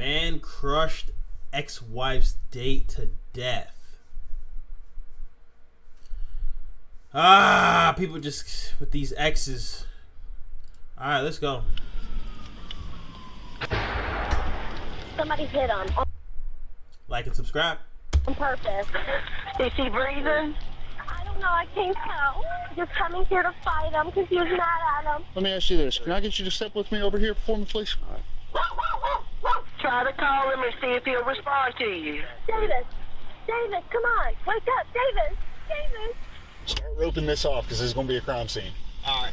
Man crushed ex-wife's date to death. People just with these exes. Alright, let's go. Somebody hit him. Like and subscribe. On purpose. Is he breathing? I don't know, I can't tell. Just coming here to fight him because he was mad at him. Let me ask you this. Can I get you to step with me over here for me, please? Try to call him and see if he'll respond to you. Davis, come on. Wake up, Davis. Start roping this off because this is going to be a crime scene. All right.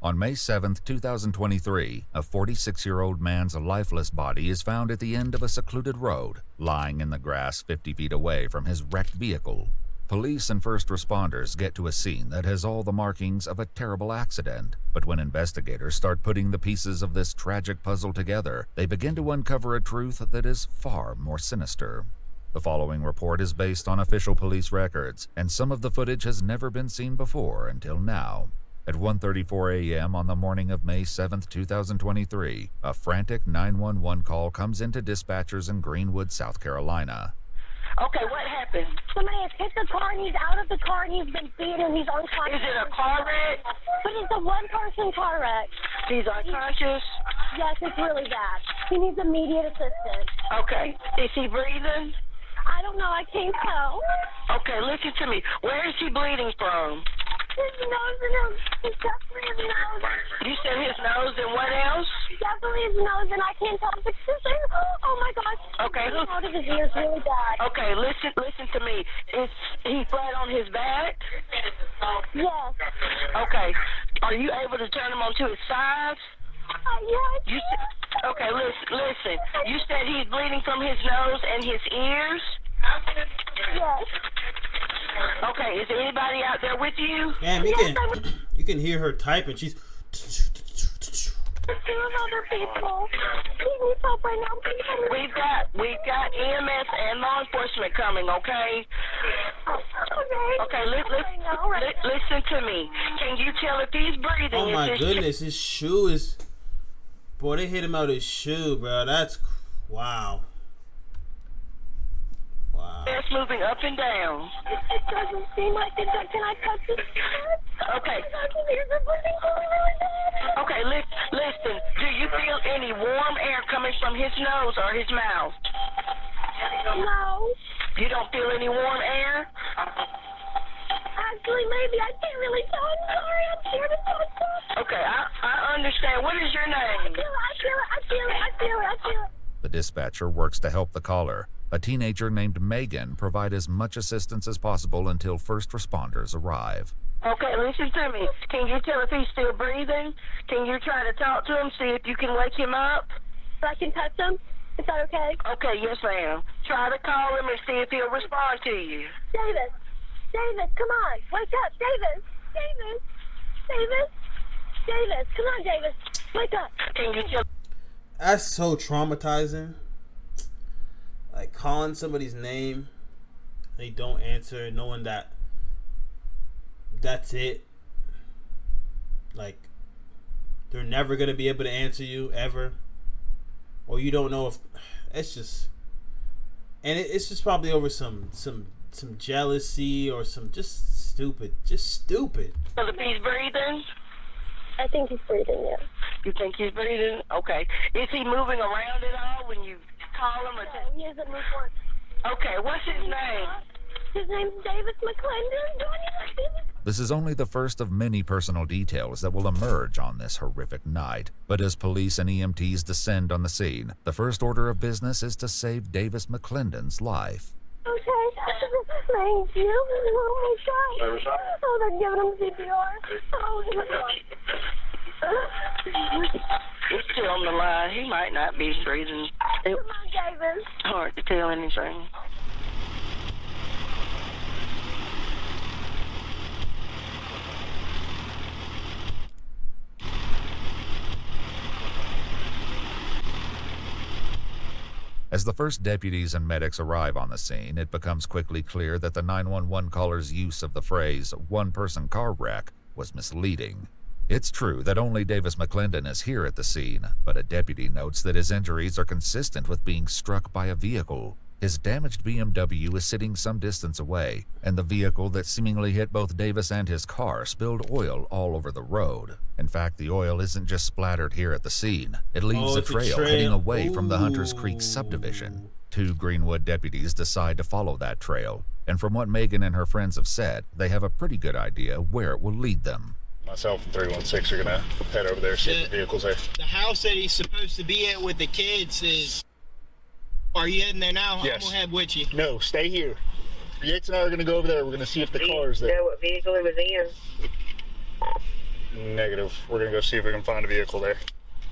On May 7th, 2023, a 46-year-old man's lifeless body is found at the end of a secluded road, lying in the grass 50 feet away from his wrecked vehicle. Police and first responders get to a scene that has all the markings of a terrible accident. But when investigators start putting the pieces of this tragic puzzle together, they begin to uncover a truth that is far more sinister. The following report is based on official police records, and some of the footage has never been seen before until now. At 1:34 a.m. on the morning of May 7, 2023, a frantic 911 call comes into dispatchers in Greenwood, South Carolina. Okay, what happened? Somebody has hit the car and he's out of the car and he's been beaten. He's unconscious. Is it a car wreck? But it's a one-person car wreck. He's unconscious? Yes, it's really bad. He needs immediate assistance. Okay. Is he breathing? I don't know, I can't tell. Okay, listen to me. Where is he bleeding from? His nose and his definitely his nose. You said his nose and what else? Definitely his nose, and I can't tell if it's his ear. Oh my gosh. Okay. Out of his ears really bad. Okay, listen to me. Is he flat on his back? Yes. Okay. Are you able to turn him onto his side? Yeah. Okay, listen. You said he's bleeding from his nose and his ears? Yes. Okay, is anybody out there with you? Damn, you can hear her typing. She's Two other people. We need help right now. We've got EMS and law enforcement coming, okay? Okay, listen to me. Can you tell if he's breathing? oh my goodness, his shoe is. Boy, they hit him out his shoe, bro. That's wow. It's moving up and down. It doesn't seem like it. Can I touch it? Okay. Oh, Okay, listen. Do you feel any warm air coming from his nose or his mouth? no. You don't feel any warm air? Actually, maybe. I can't really tell. I'm sorry. I'm scared to touch it. Okay, I understand. What is your name? I feel it. The dispatcher works to help the caller. A teenager named Megan provide as much assistance as possible until first responders arrive. Okay, listen to me. Can you tell if he's still breathing? Can you try to talk to him, see if you can wake him up? I can touch him. Is that okay? Okay, yes, ma'am. Try to call him and see if he'll respond to you. Davis, come on. Wake up, Davis. Come on, Davis. Wake up. Can you tell? That's so traumatizing. Like calling somebody's name, they don't answer, knowing that's it. Like they're never gonna be able to answer you ever, or you don't know if it's just, and it's just probably over some jealousy or some just stupid. If he's breathing? I think he's breathing, yeah. You think he's breathing? Okay. Is he moving around at all when you call him? No, he hasn't moved on. Okay, what's his name? His name's Davis McClendon. This is only the first of many personal details that will emerge on this horrific night. But as police and EMTs descend on the scene, the first order of business is to save Davis McClendon's life. Okay. Thank you. Oh my God. Oh, they're giving him CPR. Oh, He's still on the line. He might not be breathing. come on, Davis. Hard to tell anything. As the first deputies and medics arrive on the scene, it becomes quickly clear that the 911 caller's use of the phrase one-person car wreck was misleading. It's true that only Davis McClendon is here at the scene, but a deputy notes that his injuries are consistent with being struck by a vehicle. His damaged BMW is sitting some distance away, and the vehicle that seemingly hit both Davis and his car spilled oil all over the road. In fact, the oil isn't just splattered here at the scene. It leaves a trail heading away from the Hunters Creek subdivision. 2 Greenwood deputies decide to follow that trail, and from what Megan and her friends have said, they have a pretty good idea where it will lead them. Myself and 316 are gonna head over there, see if the vehicle's there. The house that he's supposed to be at with the kids is... Are you heading there now? Yes. I'm gonna head with you. No, stay here. Yates and I are gonna go over there. We're gonna see if the car is there. Do you know what vehicle it was in? Negative. We're gonna go see if we can find a vehicle there.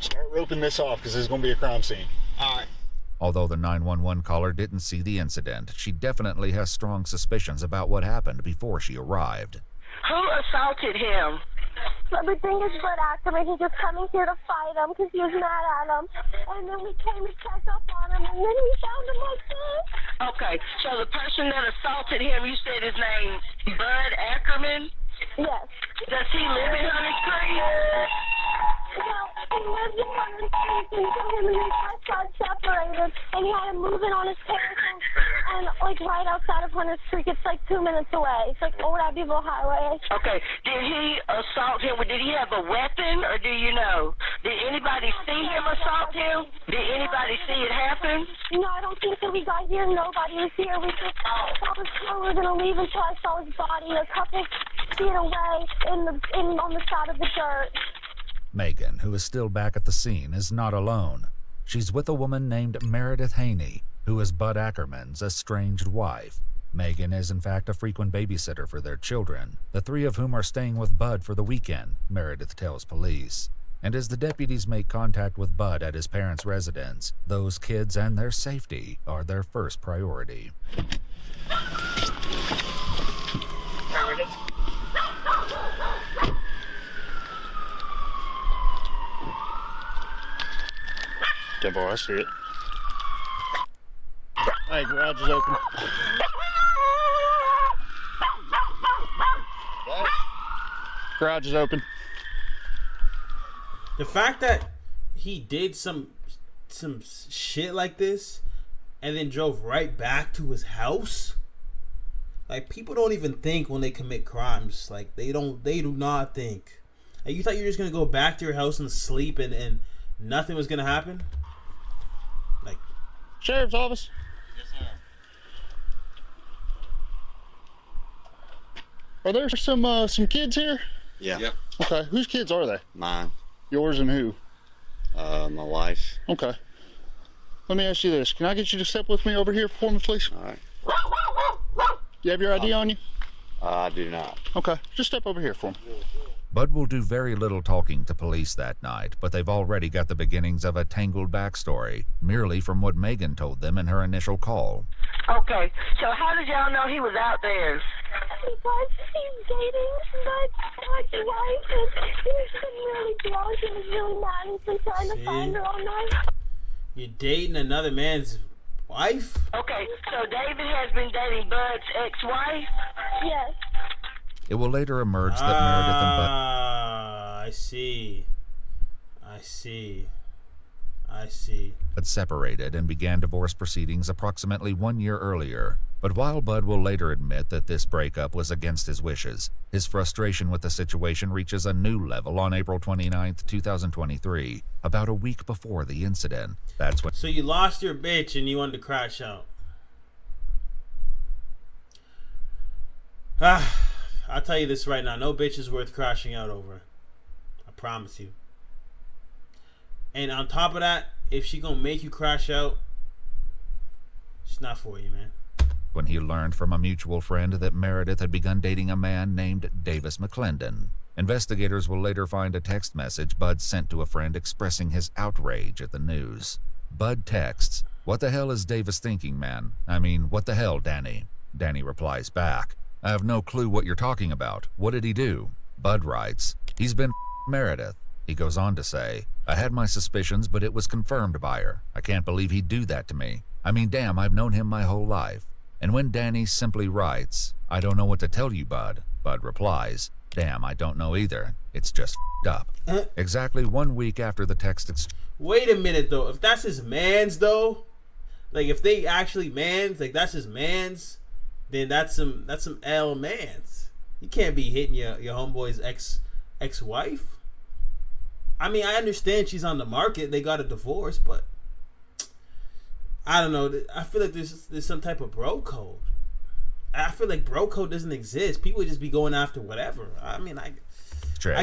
Start roping this off because this is gonna be a crime scene. All right. Although the 911 caller didn't see the incident, she definitely has strong suspicions about what happened before she arrived. Who assaulted him? Everything is but Ackerman. He's just coming here to fight him because he was mad at him. And then we came to check up on him, and then we found him like this. Okay, so the person that assaulted him, you said his name, Bud Ackerman? Yes. Does he live in Hunters Creek? Well, he lived in Hunters Creek, and him and his wife got separated, and he had him moving on his parents, and like right outside of Hunters Creek, it's like 2 minutes away. It's like Old Abbeville Highway. Okay, did he assault him? Did he have a weapon, or do you know? Did anybody see him assault him? Did anybody see it happen? No, I don't think that we got here. Nobody was here. We just thought we were going to leave until I saw his body a couple feet away on the side of the dirt. Megan, who is still back at the scene, is not alone. She's with a woman named Meredith Haney, who is Bud Ackerman's estranged wife. Megan is in fact a frequent babysitter for their children, the 3 of whom are staying with Bud for the weekend, Meredith tells police. And as the deputies make contact with Bud at his parents' residence, those kids and their safety are their first priority. Jump over, I see it. Hey, garage is open. Garage is open. The fact that he did some shit like this and then drove right back to his house, like, people don't even think when they commit crimes. Like, they do not think. Like, you thought you were just gonna go back to your house and sleep and nothing was gonna happen? Like, Sheriff's office. Yes, sir. Are there some kids here? Yeah. Okay, whose kids are they? Mine. Yours and who? My wife. Okay. Let me ask you this. Can I get you to step with me over here for me, please? All right. You have your ID on you? I do not. Okay, just step over here for me. Bud will do very little talking to police that night, but they've already got the beginnings of a tangled backstory, merely from what Megan told them in her initial call. Okay, so how did y'all know he was out there? Because he's dating my wife, and he's been really drunk. He was really mad. He's been trying to find her all night. you're dating another man's wife? Okay, so David has been dating Bud's ex-wife? Yes. It will later emerge that Meredith and Bud... I see. But separated and began divorce proceedings approximately 1 year earlier. But while Bud will later admit that this breakup was against his wishes, his frustration with the situation reaches a new level on April 29th, 2023, about a week before the incident. That's when... So you lost your bitch and you wanted to crash out. I'll tell you this right now. No bitch is worth crashing out over. I promise you. And on top of that, if she gonna make you crash out, she's not for you, man. When he learned from a mutual friend that Meredith had begun dating a man named Davis McClendon. Investigators will later find a text message Bud sent to a friend expressing his outrage at the news. Bud texts, "What the hell is Davis thinking, man? I mean, what the hell, Danny?" Danny replies back, "I have no clue what you're talking about. What did he do?" Bud writes, "He's been Meredith." He goes on to say, "I had my suspicions, but it was confirmed by her. I can't believe he'd do that to me. I mean, damn, I've known him my whole life." And when Danny simply writes, "I don't know what to tell you, Bud," Bud replies, Damn, I don't know either. It's just up. Exactly 1 week after the text Wait a minute though. If that's his man's though, like if they actually mans, like that's his man's, then that's some L mans. You can't be hitting your homeboy's ex-wife. I mean, I understand she's on the market. They got a divorce, but I don't know. I feel like there's some type of bro code. I feel like bro code doesn't exist. People just be going after whatever. I mean, I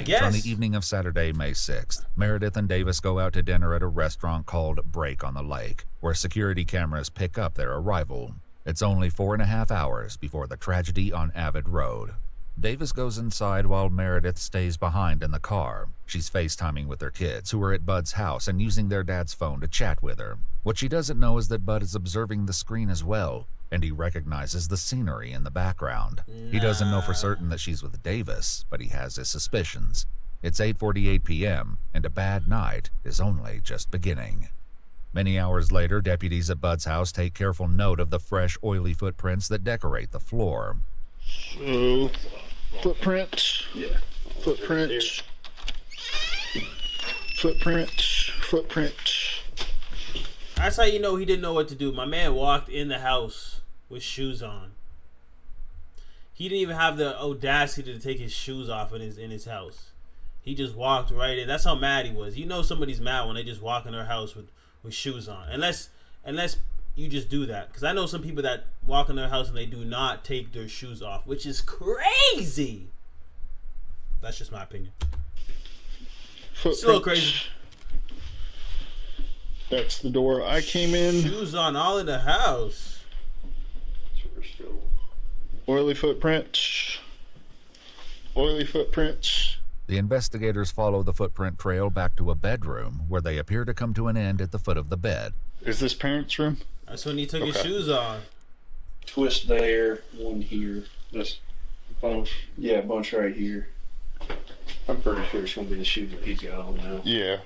guess. On the evening of Saturday, May 6th, Meredith and Davis go out to dinner at a restaurant called Break on the Lake, where security cameras pick up their arrival. It's only 4.5 hours before the tragedy on Avid Road. Davis goes inside while Meredith stays behind in the car. She's FaceTiming with her kids, who are at Bud's house and using their dad's phone to chat with her. What she doesn't know is that Bud is observing the screen as well, and he recognizes the scenery in the background. He doesn't know for certain that she's with Davis, but he has his suspicions. It's 8:48 p.m., and a bad night is only just beginning. Many hours later, deputies at Bud's house take careful note of the fresh, oily footprints that decorate the floor. So, footprints. Yeah. Footprints. Footprints. That's how you know he didn't know what to do. My man walked in the house with shoes on. He didn't even have the audacity to take his shoes off in his house. He just walked right in. That's how mad he was. You know somebody's mad when they just walk in their house with shoes on. Unless you just do that. Because I know some people that walk in their house and they do not take their shoes off, which is crazy. That's just my opinion. It's a little crazy. That's the door I came in. Shoes on all in the house. Oily footprints. The investigators follow the footprint trail back to a bedroom where they appear to come to an end at the foot of the bed. Is this parents' room? That's when he took his shoes on. Twist there, one here. This bunch, bunch right here. I'm pretty sure it's gonna be the shoes that he's got on now. Yeah.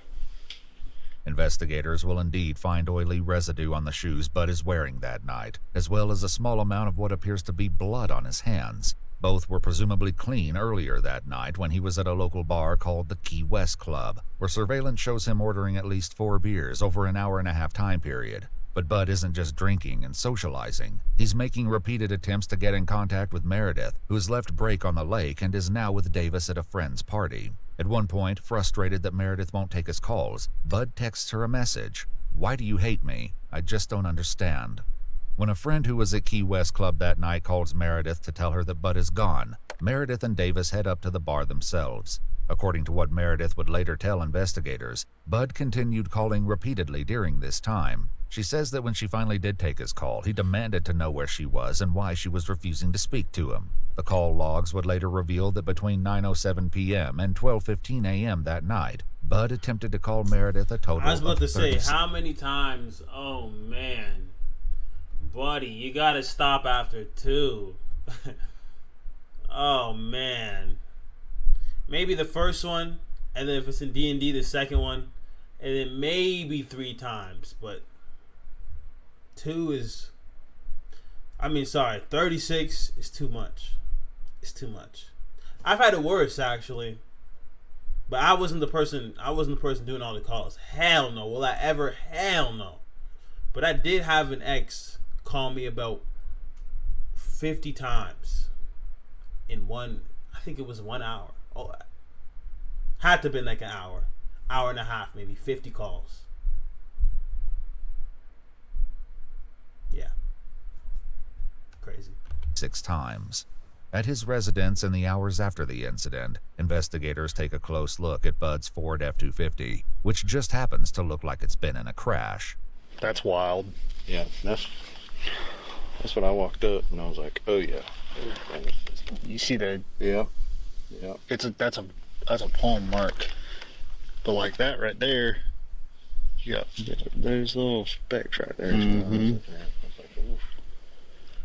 Investigators will indeed find oily residue on the shoes Bud is wearing that night, as well as a small amount of what appears to be blood on his hands. Both were presumably clean earlier that night when he was at a local bar called the Key West Club, where surveillance shows him ordering at least 4 beers over an hour-and-a-half time period. But Bud isn't just drinking and socializing. He's making repeated attempts to get in contact with Meredith, who's left Break on the Lake and is now with Davis at a friend's party. At one point, frustrated that Meredith won't take his calls, Bud texts her a message. "Why do you hate me? I just don't understand." When a friend who was at Key West Club that night calls Meredith to tell her that Bud is gone, Meredith and Davis head up to the bar themselves. According to what Meredith would later tell investigators, Bud continued calling repeatedly during this time. She says that when she finally did take his call, he demanded to know where she was and why she was refusing to speak to him. The call logs would later reveal that between 9:07 p.m. and 12:15 a.m. that night, Bud attempted to call Meredith a total of 30. I was about to say, how many times? Oh, man. Buddy, you gotta stop after 2. Oh, man. Maybe the first one, and then if it's in D&D, the second one, and then maybe 3 times, but 2 is... 36 is too much. It's too much. I've had it worse, actually. But I wasn't the person doing all the calls. Hell no. Will I ever? Hell no. But I did have an ex call me about 50 times in I think it was 1 hour. Oh, had to have been like an hour and a half, maybe 50 calls. Yeah. Crazy. 6 times. At his residence in the hours after the incident, investigators take a close look at Bud's Ford F-250, which just happens to look like it's been in a crash. That's wild. Yeah, that's when I walked up and I was like, oh yeah. You see the... Yeah. That's a palm mark. But like that right there, you got... There's little specks right there. Mm-hmm.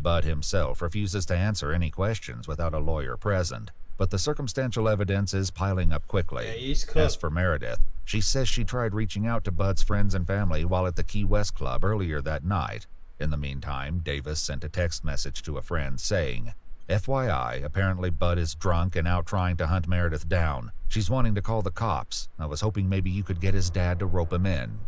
Bud himself refuses to answer any questions without a lawyer present, but the circumstantial evidence is piling up quickly. Yeah, he's cooked. As for Meredith, she says she tried reaching out to Bud's friends and family while at the Key West Club earlier that night. In the meantime, Davis sent a text message to a friend saying, FYI, apparently Bud is drunk and out trying to hunt Meredith down. She's wanting to call the cops. I was hoping maybe you could get his dad to rope him in.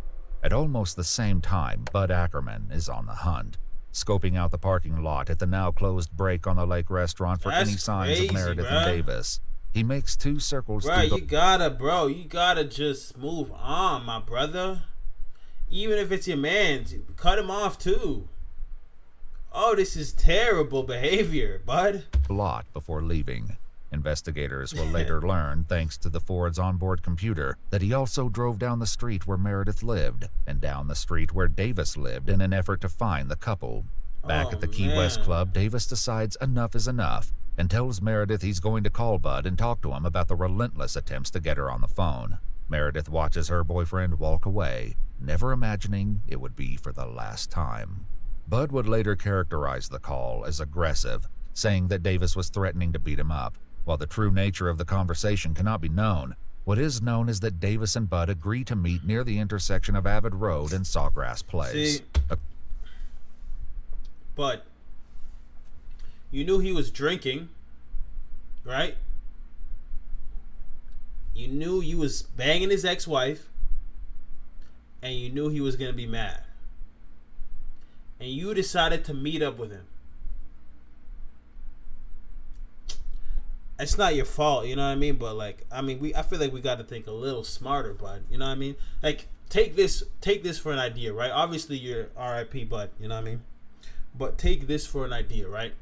At almost the same time, Bud Ackerman is on the hunt, scoping out the parking lot at the now closed break on the Lake restaurant for any signs of Meredith and Davis. He makes 2 circles through the... You gotta just move on, my brother. Even if it's your man, cut him off too. Oh, this is terrible behavior, bud. lot before leaving. Investigators will later learn, thanks to the Ford's onboard computer, that he also drove down the street where Meredith lived and down the street where Davis lived in an effort to find the couple. Back at the Key West Club, Davis decides enough is enough and tells Meredith he's going to call Bud and talk to him about the relentless attempts to get her on the phone. Meredith watches her boyfriend walk away, never imagining it would be for the last time. Bud would later characterize the call as aggressive, saying that Davis was threatening to beat him up. While the true nature of the conversation cannot be known, what is known is that Davis and Bud agree to meet near the intersection of Avid Road and Sawgrass Place. But you knew he was drinking, right? You knew you was banging his ex-wife, and you knew he was going to be mad. And you decided to meet up with him. It's not your fault, you know what I mean? But I feel like we got to think a little smarter, bud. You know what I mean? Like, take this for an idea, right? Obviously, you're RIP, bud. You know what I mean? But take this for an idea, right?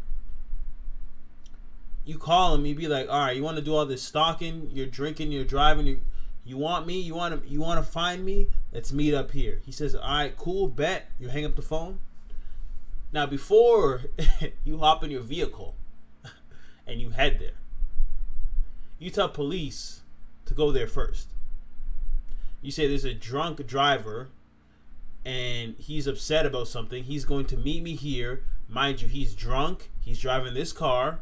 You call him, you be like, all right, you want to do all this stalking? You're drinking, you're driving. You want me? You want to find me? Let's meet up here. He says, all right, cool, bet. You hang up the phone. Now, before you hop in your vehicle and you head there, you tell police to go there first. You say there's a drunk driver and he's upset about something. He's going to meet me here. Mind you, he's drunk. He's driving this car.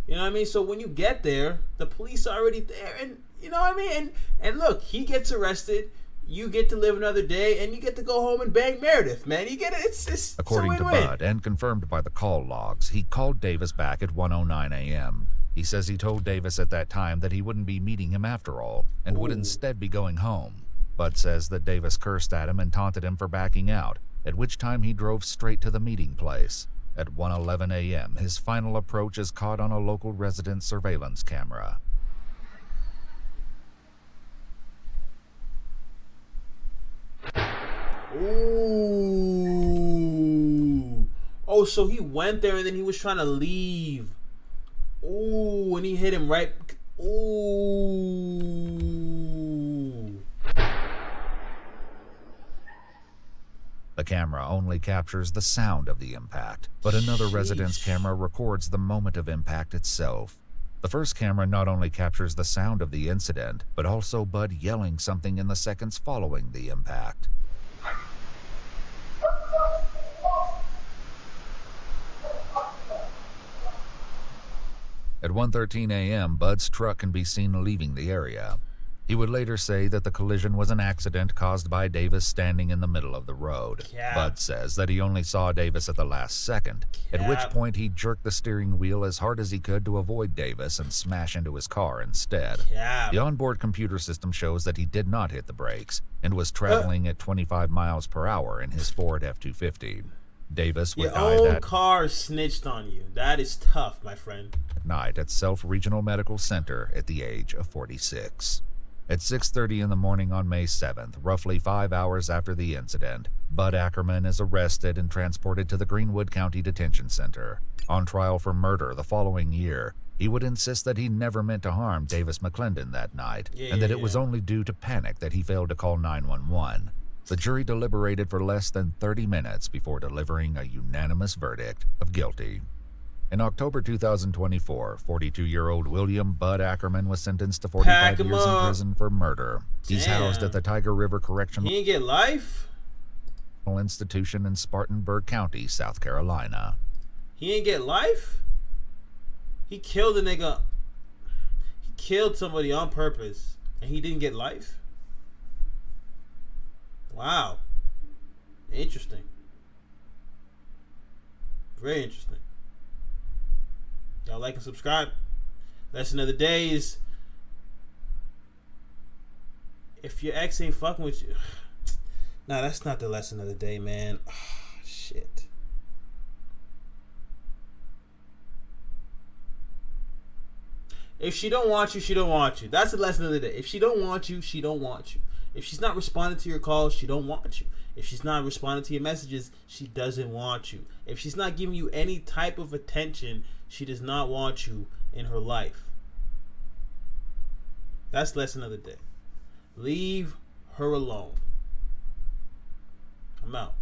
You know what I mean? So when you get there, the police are already there. And you know what I mean? And look, he gets arrested. You get to live another day, and you get to go home and bang Meredith, man. You get it? It's according to Bud, and confirmed by the call logs, he called Davis back at 1:09 a.m. He says he told Davis at that time that he wouldn't be meeting him after all, and would instead be going home. Bud says that Davis cursed at him and taunted him for backing out, at which time he drove straight to the meeting place. At 1:11 a.m., his final approach is caught on a local resident's surveillance camera. Ooh. Oh, so he went there and then he was trying to leave. Ooh, and he hit him right. Ooh. The camera only captures the sound of the impact, but another resident's camera records the moment of impact itself. The first camera not only captures the sound of the incident, but also Bud yelling something in the seconds following the impact. At 1:13 a.m., Bud's truck can be seen leaving the area. He would later say that the collision was an accident caused by Davis standing in the middle of the road. Bud says that he only saw Davis at the last second, at which point he jerked the steering wheel as hard as he could to avoid Davis and smash into his car instead. The onboard computer system shows that he did not hit the brakes and was traveling at 25 miles per hour in his Ford F-250. Davis would die Your own car snitched on you. That is tough, my friend. Night at Self Regional Medical Center at the age of 46. At 6:30 in the morning on May 7th, roughly 5 hours after the incident, Bud Ackerman is arrested and transported to the Greenwood County Detention Center. On trial for murder the following year, he would insist that he never meant to harm Davis McClendon that night, and that it was only due to panic that he failed to call 911. The jury deliberated for less than 30 minutes before delivering a unanimous verdict of guilty. In October 2024, 42-year-old William Bud Ackerman was sentenced to 45 years in prison for murder. He's housed at the Tiger River Correctional He didn't get life? Institution in Spartanburg County, South Carolina. He didn't get life? He killed a nigga. He killed somebody on purpose, and he didn't get life? Wow. Interesting. Very interesting. Y'all like and subscribe. Lesson of the day is, if your ex ain't fucking with you. Nah, that's not the lesson of the day, man. Oh, shit. If she don't want you, she don't want you. That's the lesson of the day. If she don't want you, she don't want you. If she's not responding to your calls, she don't want you. If she's not responding to your messages, she doesn't want you. If she's not giving you any type of attention, she does not want you in her life. That's lesson of the day. Leave her alone. I'm out.